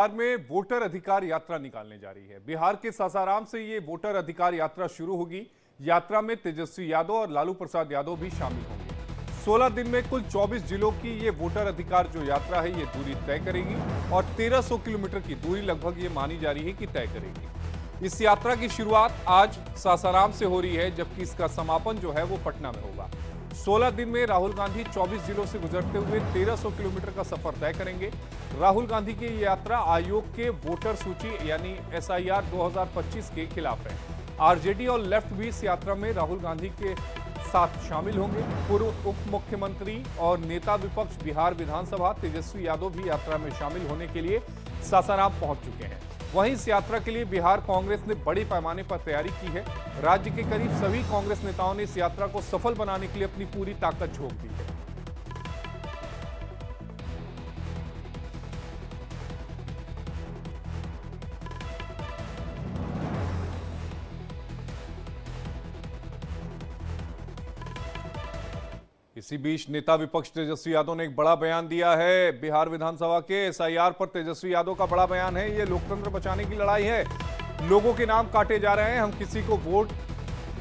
बिहार में वोटर अधिकार यात्रा निकालने जा रही है। बिहार के सासाराम से ये वोटर अधिकार यात्रा शुरू होगी। यात्रा में तेजस्वी यादव और लालू प्रसाद यादव भी शामिल होंगे। 16 दिन में कुल 24 जिलों की ये वोटर अधिकार जो यात्रा है ये दूरी तय करेगी और 1300 किलोमीटर की दूरी लगभग ये मानी जा रही है कि तय करेगी। इस यात्रा की शुरुआत आज सासाराम से हो रही है, जबकि इसका समापन जो है वो पटना में होगा। 16 दिन में राहुल गांधी 24 जिलों से गुजरते हुए 1300 किलोमीटर का सफर तय करेंगे। राहुल गांधी की ये यात्रा आयोग के वोटर सूची यानी SIR 2025 के खिलाफ है। आरजेडी और लेफ्ट भी इस यात्रा में राहुल गांधी के साथ शामिल होंगे। पूर्व उप मुख्यमंत्री और नेता विपक्ष बिहार विधानसभा तेजस्वी यादव भी यात्रा में शामिल होने के लिए सासाराम पहुंच चुके हैं। वहीं इस यात्रा के लिए बिहार कांग्रेस ने बड़े पैमाने पर तैयारी की है। राज्य के करीब सभी कांग्रेस नेताओं ने इस यात्रा को सफल बनाने के लिए अपनी पूरी ताकत झोंक दी है। इसी बीच नेता विपक्ष तेजस्वी यादव ने एक बड़ा बयान दिया है। बिहार विधानसभा के SIR पर तेजस्वी यादव का बड़ा बयान है। ये लोकतंत्र बचाने की लड़ाई है। लोगों के नाम काटे जा रहे हैं, हम किसी को वोट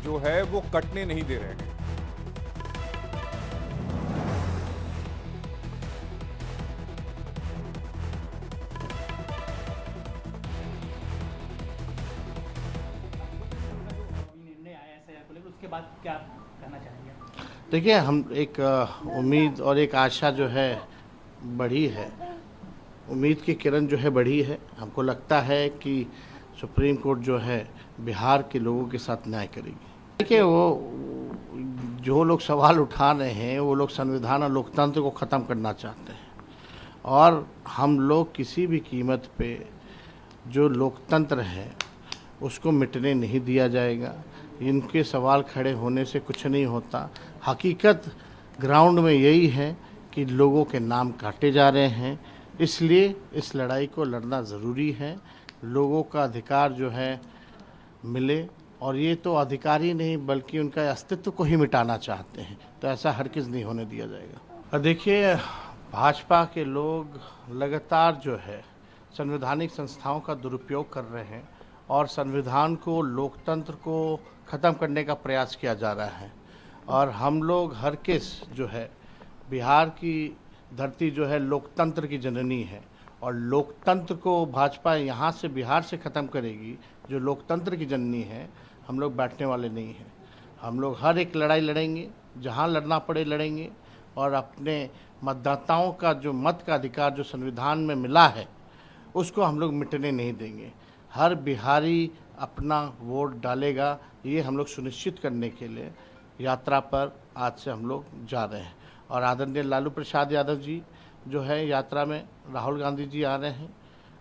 जो है वो कटने नहीं दे रहे हैं। उसके बाद क्या कहना चाहेंगे? देखिए, हम एक उम्मीद और एक आशा जो है बढ़ी है। उम्मीद की किरण जो है बढ़ी है। हमको लगता है कि सुप्रीम कोर्ट जो है बिहार के लोगों के साथ न्याय करेगी। देखिए, वो जो लोग सवाल उठा रहे हैं वो लोग संविधान और लोकतंत्र को ख़त्म करना चाहते हैं और हम लोग किसी भी कीमत पे जो लोकतंत्र है उसको मिटने नहीं दिया जाएगा। इनके सवाल खड़े होने से कुछ नहीं होता। हकीकत ग्राउंड में यही है कि लोगों के नाम काटे जा रहे हैं, इसलिए इस लड़ाई को लड़ना ज़रूरी है। लोगों का अधिकार जो है मिले, और ये तो अधिकार ही नहीं बल्कि उनका अस्तित्व को ही मिटाना चाहते हैं, तो ऐसा हरगिज़ नहीं होने दिया जाएगा। और देखिए, भाजपा के लोग लगातार जो है संवैधानिक संस्थाओं का दुरुपयोग कर रहे हैं और संविधान को, लोकतंत्र को ख़त्म करने का प्रयास किया जा रहा है। और हम लोग हर किस जो है, बिहार की धरती जो है लोकतंत्र की जननी है और लोकतंत्र को भाजपा यहाँ से बिहार से ख़त्म करेगी जो लोकतंत्र की जननी है। हम लोग बैठने वाले नहीं हैं। हम लोग हर एक लड़ाई लड़ेंगे, जहाँ लड़ना पड़े लड़ेंगे और अपने मतदाताओं का जो मत का अधिकार जो संविधान में मिला है उसको हम लोग मिटने नहीं देंगे। हर बिहारी अपना वोट डालेगा, ये हम लोग सुनिश्चित करने के लिए यात्रा पर आज से हम लोग जा रहे हैं। और आदरणीय लालू प्रसाद यादव जी जो है यात्रा में, राहुल गांधी जी आ रहे हैं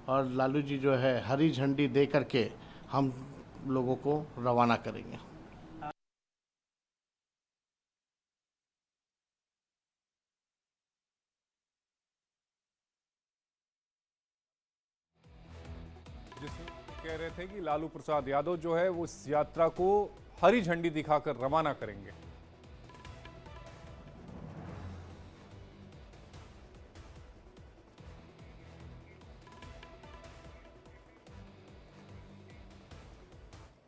और लालू जी जो है हरी झंडी दे करके हम लोगों को रवाना करेंगे। जिसमें कह रहे थे कि लालू प्रसाद यादव जो है वो इस यात्रा को हरी झंडी दिखाकर रवाना करेंगे।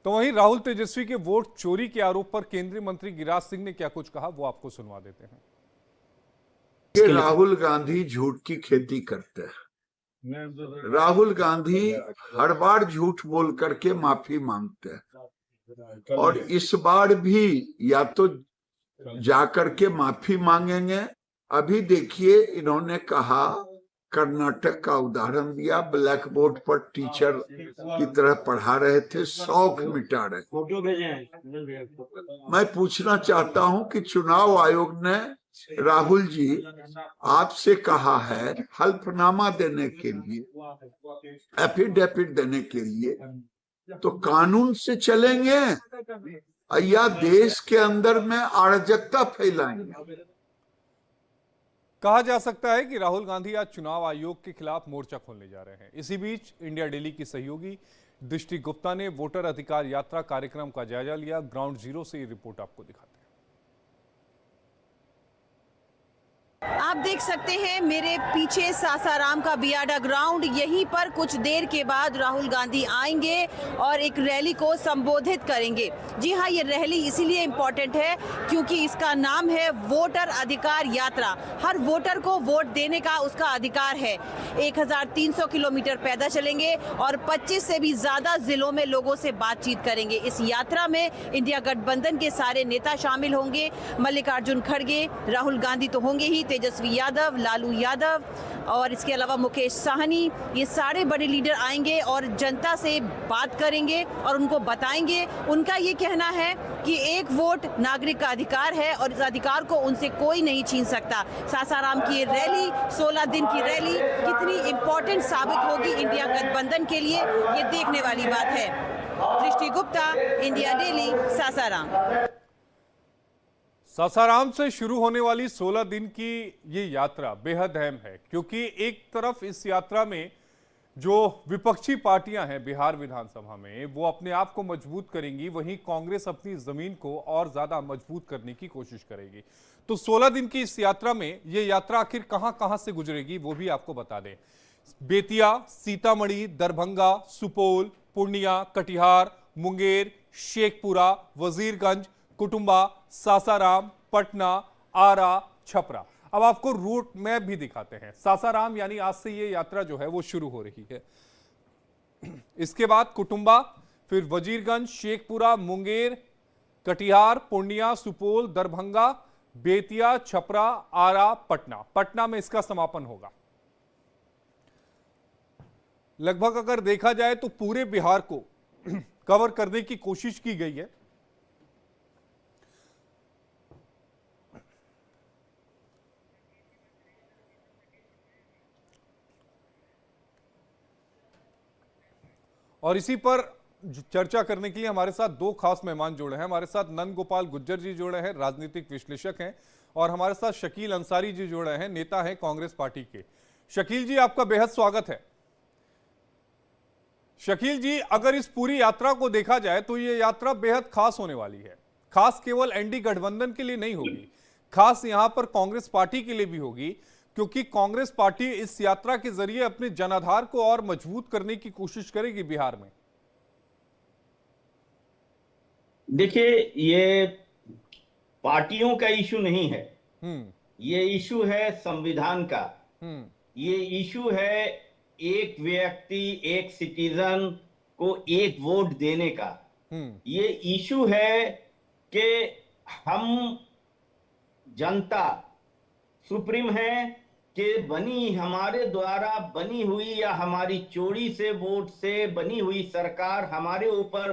तो वहीं राहुल तेजस्वी के वोट चोरी के आरोप पर केंद्रीय मंत्री गिरिराज सिंह ने क्या कुछ कहा, वो आपको सुनवा देते हैं। कि राहुल गांधी झूठ की खेती करते हैं। राहुल गांधी हर बार झूठ बोल करके माफी मांगते हैं और इस बार भी या तो जाकर के माफी मांगेंगे। अभी देखिए, इन्होंने कहा, कर्नाटक का उदाहरण दिया, ब्लैक बोर्ड पर टीचर की तरह पढ़ा रहे थे, शौक मिटा रहे। मैं पूछना चाहता हूं कि चुनाव आयोग ने राहुल जी आपसे कहा है हल्फनामा देने के लिए, एफिडेविट देने के लिए, तो कानून से चलेंगे या देश के अंदर में अराजकता फैलाएंगे? कहा जा सकता है कि राहुल गांधी आज चुनाव आयोग के खिलाफ मोर्चा खोलने जा रहे हैं। इसी बीच इंडिया डेली की सहयोगी दृष्टि गुप्ता ने वोटर अधिकार यात्रा कार्यक्रम का जायजा लिया। ग्राउंड जीरो से ये रिपोर्ट आपको दिखाते हैं। आप देख सकते हैं मेरे पीछे सासाराम का बियाडा ग्राउंड। यहीं पर कुछ देर के बाद राहुल गांधी आएंगे और एक रैली को संबोधित करेंगे। जी हाँ, ये रैली इसीलिए इम्पोर्टेंट है क्योंकि इसका नाम है वोटर अधिकार यात्रा। हर वोटर को वोट देने का उसका अधिकार है। 1300 किलोमीटर पैदल चलेंगे और 25 से भी ज्यादा जिलों में लोगों से बातचीत करेंगे। इस यात्रा में इंडिया गठबंधन के सारे नेता शामिल होंगे। मल्लिकार्जुन खड़गे, राहुल गांधी तो होंगे ही, तेजस्वी यादव, लालू यादव और इसके अलावा मुकेश साहनी, ये सारे बड़े लीडर आएंगे और जनता से बात करेंगे और उनको बताएंगे। उनका ये कहना है कि एक वोट नागरिक का अधिकार है और इस अधिकार को उनसे कोई नहीं छीन सकता। सासाराम की ये रैली, 16 दिन की रैली कितनी इंपॉर्टेंट साबित होगी इंडिया गठबंधन के लिए, ये देखने वाली बात है। दृष्टि गुप्ता, इंडिया डेली, सासाराम। सासाराम से शुरू होने वाली 16 दिन की ये यात्रा बेहद अहम है क्योंकि एक तरफ इस यात्रा में जो विपक्षी पार्टियां हैं बिहार विधानसभा में वो अपने आप को मजबूत करेंगी, वहीं कांग्रेस अपनी जमीन को और ज्यादा मजबूत करने की कोशिश करेगी। तो 16 दिन की इस यात्रा में ये यात्रा आखिर कहां से गुजरेगी वो भी आपको बता दें। बेतिया, सीतामढ़ी, दरभंगा, सुपौल, पूर्णिया, कटिहार, मुंगेर, शेखपुरा, वजीरगंज, कुटुंबा, सासाराम, पटना, आरा, छपरा। अब आपको रूट मैप भी दिखाते हैं। सासाराम यानी आज से ये यात्रा जो है वो शुरू हो रही है। इसके बाद कुटुंबा, फिर वजीरगंज, शेखपुरा, मुंगेर, कटिहार, पूर्णिया, सुपौल, दरभंगा, बेतिया, छपरा, आरा, पटना। पटना में इसका समापन होगा। लगभग अगर देखा जाए तो पूरे बिहार को कवर करने की कोशिश की गई है। और इसी पर चर्चा करने के लिए हमारे साथ दो खास मेहमान जुड़े हैं। हमारे साथ नंद गोपाल गुज्जर जी जुड़े हैं, राजनीतिक विश्लेषक हैं, और हमारे साथ शकील अंसारी जी जुड़े हैं, नेता हैं कांग्रेस पार्टी के। शकील जी, आपका बेहद स्वागत है। शकील जी, अगर इस पूरी यात्रा को देखा जाए तो ये यात्रा बेहद खास होने वाली है। खास केवल एनडीए गठबंधन के लिए नहीं होगी, खास यहां पर कांग्रेस पार्टी के लिए भी होगी, क्योंकि कांग्रेस पार्टी इस यात्रा के जरिए अपने जनाधार को और मजबूत करने की कोशिश करेगी बिहार में। देखिए, ये पार्टियों का इशू नहीं है, ये इशू है संविधान का। ये इशू है एक व्यक्ति, एक सिटीजन को एक वोट देने का। ये इशू है कि हम जनता सुप्रीम है कि बनी हमारे द्वारा बनी हुई या हमारी चोरी से वोट से बनी हुई सरकार हमारे ऊपर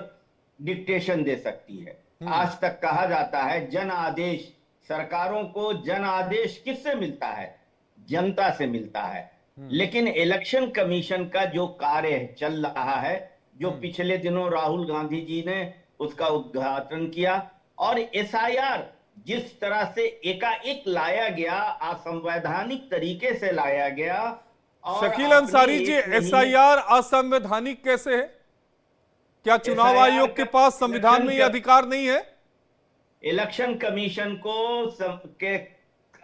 डिक्टेशन दे सकती है। आज तक कहा जाता है जन आदेश, सरकारों को जन आदेश किससे मिलता है? जनता से मिलता है। लेकिन इलेक्शन कमीशन का जो कार्य चल रहा है, जो पिछले दिनों राहुल गांधी जी ने उसका उद्घाटन किया, और एसआईआर जिस तरह से एकाएक लाया गया, असंवैधानिक तरीके से लाया गया। और शकील अंसारी जी, एसआईआर असंवैधानिक कैसे है? क्या चुनाव आयोग के पास संविधान में यह अधिकार नहीं है? इलेक्शन कमीशन के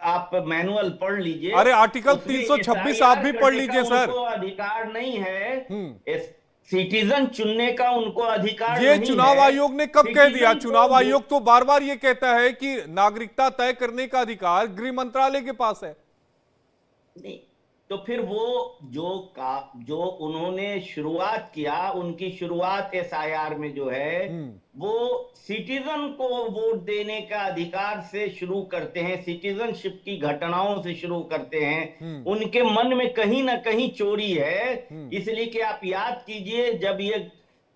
आप मैनुअल पढ़ लीजिए। अरे आर्टिकल 326 आप भी पढ़ लीजिए सर। उनको अधिकार नहीं है, सिटीजन चुनने का उनको अधिकार ये नहीं चुनाव है। आयोग ने कब कह दिया? चुनाव आयोग तो बार बार ये कहता है कि नागरिकता तय करने का अधिकार गृह मंत्रालय के पास है। नहीं, तो फिर वो जो उन्होंने शुरुआत किया, उनकी शुरुआत एसआईआर में जो है वो सिटीजन को वोट देने का अधिकार से शुरू करते हैं, सिटीजनशिप की घटनाओं से शुरू करते हैं। उनके मन में कहीं ना कहीं चोरी है। इसलिए कि आप याद कीजिए, जब ये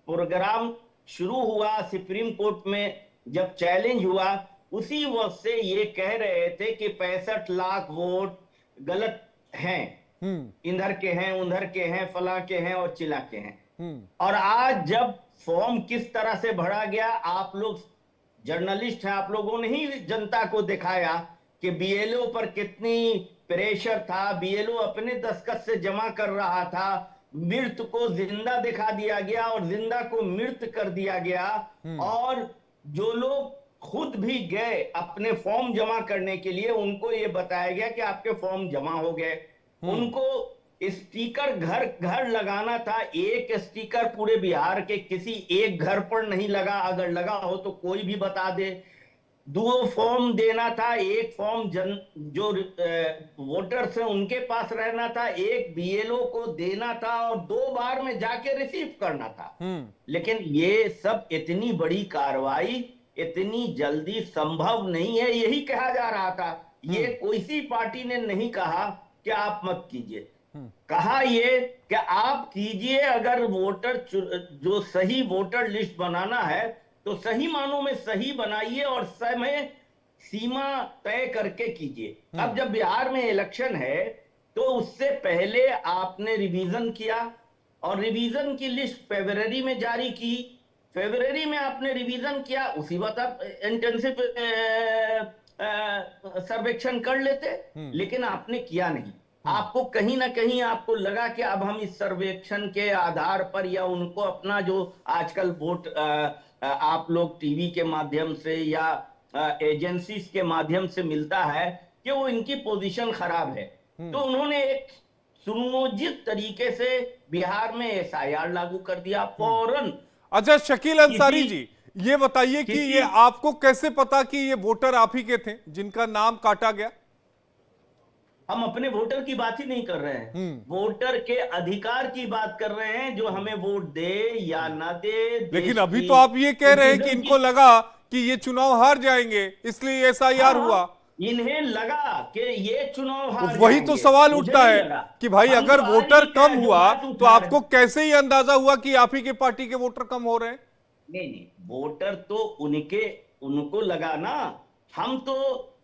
प्रोग्राम शुरू हुआ सुप्रीम कोर्ट में, जब चैलेंज हुआ, उसी वक्त से ये कह रहे थे कि 65 लाख वोट गलत हैं, इधर के हैं, उधर के हैं, फला के हैं और चिला के हैं। और आज जब फॉर्म किस तरह से भरा गया, आप लोग जर्नलिस्ट हैं, आप लोगों ने ही जनता को दिखाया कि बीएलओ पर कितनी प्रेशर था। बीएलओ अपने दस्तखत से जमा कर रहा था, मृत को जिंदा दिखा दिया गया और जिंदा को मृत कर दिया गया। और जो लोग खुद भी गए अपने फॉर्म जमा करने के लिए, उनको ये बताया गया कि आपके फॉर्म जमा हो गए। उनको स्टिकर घर घर लगाना था, एक स्टिकर पूरे बिहार के किसी एक घर पर नहीं लगा, अगर लगा हो तो कोई भी बता दे। 2 फॉर्म देना था, एक फॉर्म जो वोटर्स हैं उनके पास रहना था, एक बीएलओ को देना था और 2 बार में जाके रिसीव करना था। लेकिन ये सब इतनी बड़ी कार्रवाई इतनी जल्दी संभव नहीं है, यही कहा जा रहा था। ये कोई सी पार्टी ने नहीं कहा कि आप मत कीजिए, कहा ये कि आप कीजिए। अगर वोटर जो सही वोटर लिस्ट बनाना है तो सही मानों में सही बनाइए और समय सीमा तय करके कीजिए। अब जब बिहार में इलेक्शन है तो उससे पहले आपने रिवीजन किया और रिवीजन की लिस्ट फरवरी में जारी की। फरवरी में आपने रिवीजन किया, उसी वक्त आप इंटेंसिव सर्वेक्षण कर लेते, लेकिन आपने किया नहीं। आपको कहीं ना कहीं आपको लगा कि अब हम इस सर्वेक्षण के आधार पर या उनको अपना जो आजकल वोट आप लोग टीवी के माध्यम से या एजेंसीज के माध्यम से मिलता है कि वो इनकी पोजीशन खराब है, तो उन्होंने एक सुनियोजित तरीके से बिहार में एसआईआर लागू कर दिया फौरन। अच्छा शकील अंसारी जी, ये बताइए कि ये आपको कैसे पता कि ये वोटर आप ही के थे जिनका नाम काटा गया? हम अपने वोटर की बात ही नहीं कर रहे हैं, वोटर के अधिकार की बात कर रहे हैं, जो हमें वोट दे या ना दे। लेकिन अभी तो आप ये कह रहे हैं कि इनको लगा कि ये चुनाव हार जाएंगे इसलिए एसआईआर हुआ। इन्हें लगा कि ये चुनाव हार वही जाएंगे। तो सवाल उठता है कि भाई अगर वोटर कम हुआ तो आपको कैसे ही अंदाजा हुआ कि आप ही के पार्टी के वोटर कम हो रहे हैं? नहीं, वोटर तो उनको लगा ना। हम तो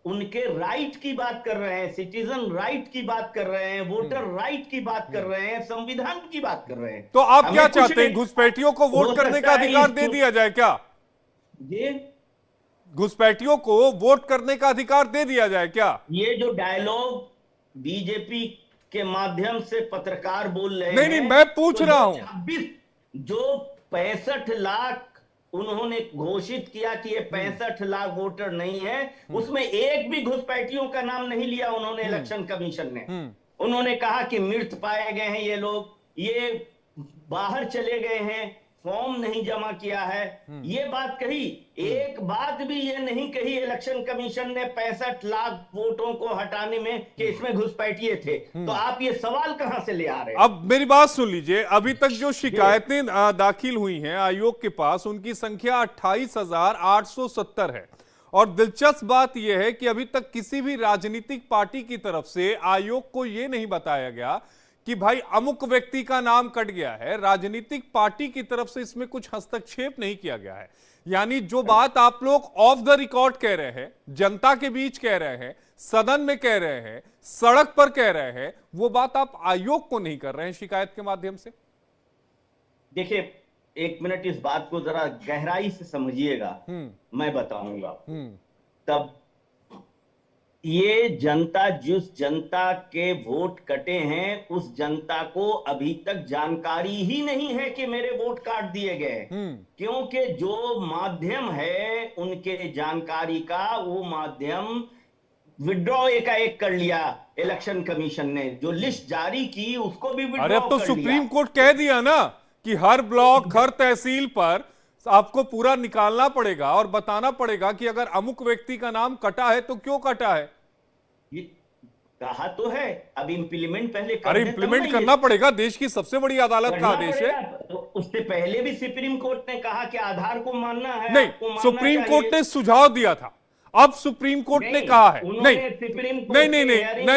उनके राइट की बात कर रहे हैं, सिटीजन राइट की बात कर रहे हैं, वोटर राइट की बात कर रहे हैं, संविधान की बात कर रहे हैं। तो आप क्या चाहते हैं, घुसपैठियों को वोट करने का अधिकार दे दिया जाए क्या? ये घुसपैठियों को वोट करने का अधिकार दे दिया जाए क्या? ये जो डायलॉग बीजेपी के माध्यम से पत्रकार बोल रहे हैं, नहीं, मैं पूछ रहा हूं। जो 65 लाख उन्होंने घोषित किया कि ये 65 लाख वोटर नहीं है, उसमें एक भी घुसपैठियों का नाम नहीं लिया उन्होंने। इलेक्शन कमीशन ने उन्होंने कहा कि मृत पाए गए हैं ये लोग, ये बाहर चले गए हैं, फॉर्म नहीं जमा किया है, ये बात कही। एक बात भी ये नहीं कही इलेक्शन कमीशन ने 65 लाख वोटों को हटाने में कि इसमें घुसपैठिए थे। तो आप ये सवाल कहां से ले आ रहे हैं? अब मेरी बात सुन लीजिए, अभी तक जो शिकायतें दाखिल हुई हैं आयोग के पास, उनकी संख्या 28,870 है। और दिलचस्प बात यह है कि अभी तक किसी भी राजनीतिक पार्टी की तरफ से आयोग को यह नहीं बताया गया कि भाई अमुक व्यक्ति का नाम कट गया है। राजनीतिक पार्टी की तरफ से इसमें कुछ हस्तक्षेप नहीं किया गया है। यानी जो बात आप लोग ऑफ द रिकॉर्ड कह रहे हैं, जनता के बीच कह रहे हैं, सदन में कह रहे हैं, सड़क पर कह रहे हैं, वो बात आप आयोग को नहीं कर रहे हैं शिकायत के माध्यम से। देखिए, 1 मिनट इस बात को जरा गहराई से समझिएगा, मैं बताऊंगा। तब ये जनता, जिस जनता के वोट कटे हैं, उस जनता को अभी तक जानकारी ही नहीं है कि मेरे वोट काट दिए गए, क्योंकि जो माध्यम है उनके जानकारी का, वो माध्यम विड्रॉ एकाएक कर लिया इलेक्शन कमीशन ने। जो लिस्ट जारी की उसको भी विड्रॉ कर लिया। अरे अब तो सुप्रीम कोर्ट कह दिया ना कि हर ब्लॉक, हर तहसील पर आपको पूरा निकालना पड़ेगा और बताना पड़ेगा कि अगर अमुक व्यक्ति का नाम कटा है तो क्यों कटा है। ये कहा तो है, अब इम्प्लीमेंट पहले अरे इम्प्लीमेंट करना पड़ेगा, देश की सबसे बड़ी अदालत का आदेश है। तो उससे पहले भी सुप्रीम कोर्ट ने कहा कि आधार को मानना है। नहीं, सुप्रीम कोर्ट ने सुझाव दिया था, अब सुप्रीम कोर्ट ने कहा है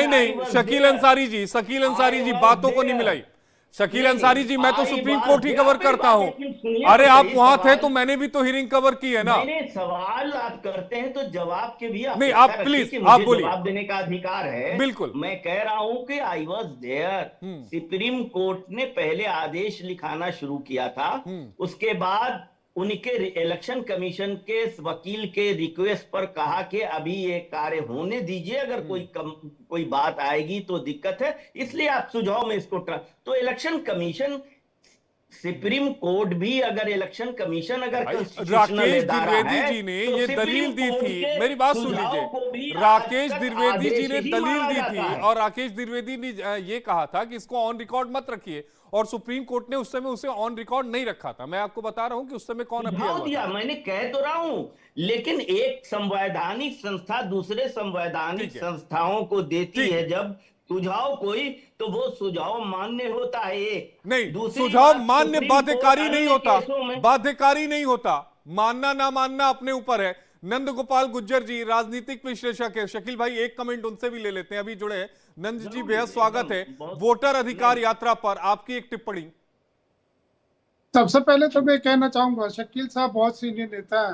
नहीं, शकील अंसारी जी बातों को नहीं मिलाई। शकील अंसारी जी, मैं तो सुप्रीम कोर्ट ही कवर करता हूं। अरे आप वहां थे तो मैंने भी तो हियरिंग कवर की है ना। सवाल आप करते हैं तो जवाब के भी नहीं, आप प्लीज आप बोलिए। जवाब देने का अधिकार है। बिल्कुल, मैं कह रहा हूं कि I was there. Supreme Court ने पहले आदेश लिखाना शुरू किया था, उसके बाद उनके इलेक्शन कमीशन के वकील के रिक्वेस्ट पर कहा कि अभी ये कार्य होने दीजिए, अगर कोई बात आएगी तो दिक्कत है, इसलिए आप सुझाव में इसको तो इलेक्शन कमीशन सुप्रीम कोर्ट भी अगर इलेक्शन कमीशन अगर राकेश constitutional इदारा द्विवेदी है, जी ने तो ये सुप्रीम दलील दी कोर्ट थी, के मेरी बात सुन सुझाव को भी लीजिए। आज राकेश तक द्विवेदी जी ने आदेश ही दलील माना दी जाता थी है। और राकेश द्विवेदी ने ये कहा था कि इसको ऑन रिकॉर्ड मत रखिए, और सुप्रीम कोर्ट ने उस समय उसे ऑन रिकॉर्ड नहीं रखा था। मैं आपको बता रहा हूं कि उस समय कौन अपियर सुझाव हुआ दिया, था। मैंने कह तो रहा हूं, लेकिन एक संवैधानिक संस्था दूसरे संवैधानिक ठीक है। संस्थाओं को देती ठीक है है। जब सुझाव कोई, तो वो सुझाव मान्य होता है। एक नहीं, दूसरी सुझाव बात, मान्य सुप्रीम कोर्ट बाध्यकारी अन्य नहीं होता, केसों में- बाध्यकारी नहीं होता, मानना ना मानना अपने ऊपर है। नंद गोपाल गुज्जर जी राजनीतिक विश्लेषक है, शकील भाई एक कमेंट उनसे भी ले लेते हैं, अभी जुड़े हैं। नंद जी बेहद स्वागत है। वोटर अधिकार यात्रा पर आपकी एक टिप्पणी। सबसे पहले तो मैं कहना चाहूंगा, शकील साहब बहुत सीनियर नेता हैं,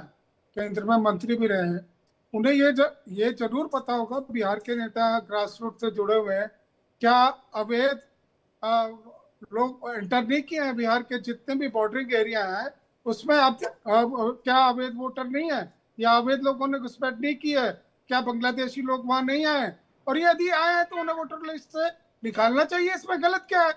केंद्र में मंत्री भी रहे हैं, उन्हें ये जरूर पता होगा बिहार के नेता ग्रास रूट से जुड़े हुए हैं, क्या अवैध लोग एंटर नहीं किए हैं। बिहार के जितने भी बॉर्डरिंग एरिया हैं उसमें अब क्या अवैध वोटर नहीं है, या अवैध लोगों ने घुसपैठ नहीं की है, क्या बांग्लादेशी लोग वहां नहीं आए, और यदि आए हैं तो उन्हें वोटर लिस्ट से निकालना चाहिए। इसमें गलत क्या है।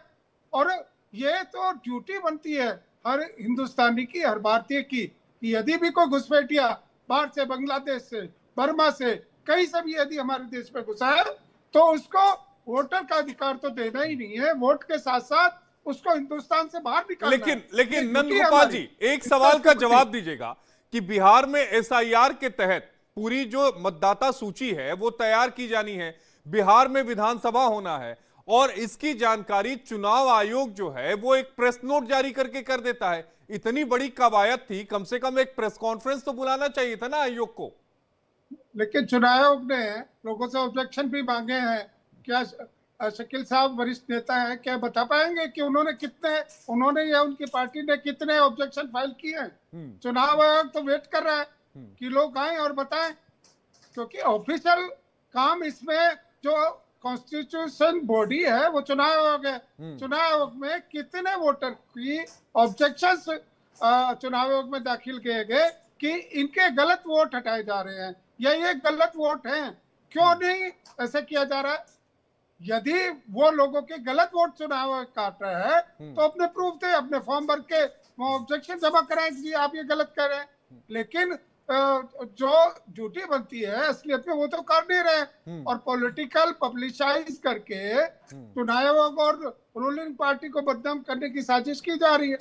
और ये तो ड्यूटी बनती है हर हिंदुस्तानी की, हर भारतीय की, कि यदि भी कोई घुसपैठिया बाहर से, बांग्लादेश से, बर्मा से, कहीं से भी यदि हमारे देश में घुसा है तो उसको वोटर का अधिकार तो देना ही नहीं है, वोट के साथ साथ उसको हिंदुस्तान से बाहर निकालना है। लेकिन नंद गोपाल जी एक सवाल का जवाब दीजिएगा कि बिहार में एसआईआर के तहत पूरी जो मतदाता सूची है वो तैयार की जानी है, बिहार में विधानसभा होना है, और इसकी जानकारी चुनाव आयोग जो है वो एक प्रेस नोट जारी करके कर देता है। इतनी बड़ी कवायद थी, कम से कम एक प्रेस कॉन्फ्रेंस तो बुलाना चाहिए था ना आयोग को। लेकिन चुनाव आयोग ने लोगों से ऑब्जेक्शन भी मांगे हैं। क्या शकील साहब वरिष्ठ नेता हैं, क्या बता पाएंगे कि उन्होंने या उनकी पार्टी ने कितने ऑब्जेक्शन फाइल किए हैं। चुनाव आयोग तो वेट कर रहा है कि लोग आए और बताएं, क्योंकि ऑफिशियल काम इसमें जो कॉन्स्टिट्यूशन बॉडी है वो चुनाव आयोग है। चुनाव आयोग में कितने वोटर की ऑब्जेक्शंस चुनाव आयोग में दाखिल किए गए कि इनके गलत वोट हटाए जा रहे हैं, या ये गलत वोट हैं, क्यों नहीं ऐसा किया जा रहा है। यदि वो लोगों के गलत वोट चुनाव आयोग काट रहे हैं तो अपने प्रूफ दे, अपने फॉर्म भर के वो ऑब्जेक्शन जमा कराएं कि आप ये गलत कर रहे हैं। लेकिन जो ड्यूटी बनती है असलियत में वो तो कर नहीं रहे, और पॉलिटिकल पब्लिसाइज करके चुनाव आयोग और रूलिंग पार्टी को बदनाम करने की साजिश की जा रही है।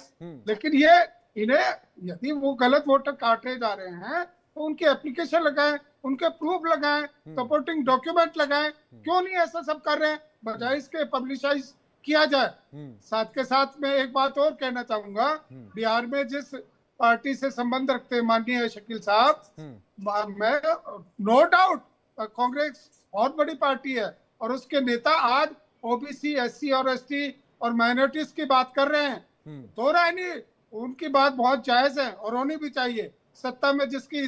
लेकिन ये इन्हें यदि वो गलत वोटर काटे जा रहे हैं तो उनकी एप्लीकेशन लगाएं, उनके प्रूफ लगाएं, सपोर्टिंग डॉक्यूमेंट लगाएं, क्यों नहीं ऐसा सब कर रहे हैं, बजाय इसके पब्लिसाइज किया जाए। साथ के साथ मैं एक बात और कहना चाहूंगा, बिहार में जिस पार्टी से संबंध रखते हैं माननीय शकील साहब, मैं नो डाउट कांग्रेस बहुत बड़ी पार्टी है और उसके नेता आज ओबीसी, एससी और एसटी और माइनॉरिटीज की बात कर रहे हैं, तो राय नहीं, उनकी बात बहुत जायज है और होनी भी चाहिए। सत्ता में जिसकी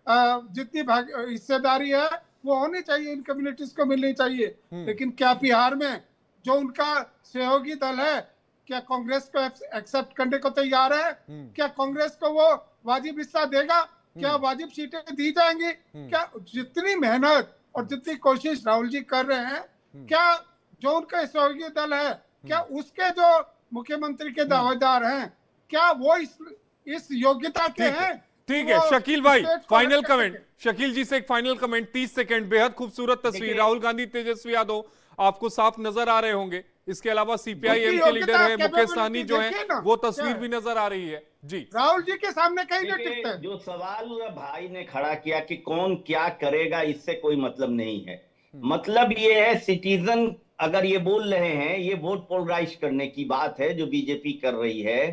जितनी हिस्सेदारी है वो होनी चाहिए, इन कम्युनिटीज को मिलनी चाहिए। लेकिन क्या बिहार में जो उनका सहयोगी दल है, क्या कांग्रेस को एक्सेप्ट करने को तैयार है? क्या कांग्रेस को वो वाजिब हिस्सा देगा? क्या वाजिब सीटें दी जाएंगी? क्या जितनी मेहनत और जितनी कोशिश राहुल जी कर रहे हैं, क्या जो उनका सहयोगी दल है, क्या उसके जो मुख्यमंत्री के दावेदार हैं, क्या वो इस योग्यता के हैं? ठीक है शकील भाई, फाइनल कमेंट शकील जी से, एक फाइनल कमेंट 30 सेकंड। बेहद खूबसूरत तस्वीर, राहुल गांधी, तेजस्वी यादव आपको साफ नजर आ रहे होंगे। इसके अलावा सीपीआईएम के लीडर है मुकेश सहनी जो है, वो तस्वीर भी नजर आ रही है। जी राहुल जी के सामने कहीं नहीं टिकते। जो सवाल भाई ने खड़ा किया कि कौन क्या करेगा, इससे कोई मतलब नहीं है। मतलब ये है, सिटीजन अगर ये बोल रहे हैं, ये वोट पोलराइज करने की बात है जो बीजेपी कर रही है।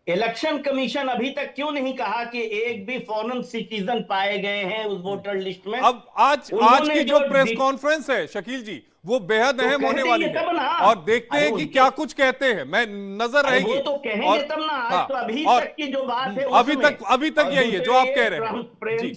इलेक्शन कमीशन अभी तक क्यों नहीं कहा कि एक भी फॉरेन सिटीजन पाए गए हैं उस वोटर लिस्ट में? अब आज की जो प्रेस कॉन्फ्रेंस है शकील जी, वो बेहद अहम होने वाली है, और देखते हैं कि क्या कुछ कहते हैं। मैं नजर रहेगी, वो तो कहेंगे तब ना। आज तो अभी तक की जो बात है, अभी तक यही है जो आप कह रहे हैं।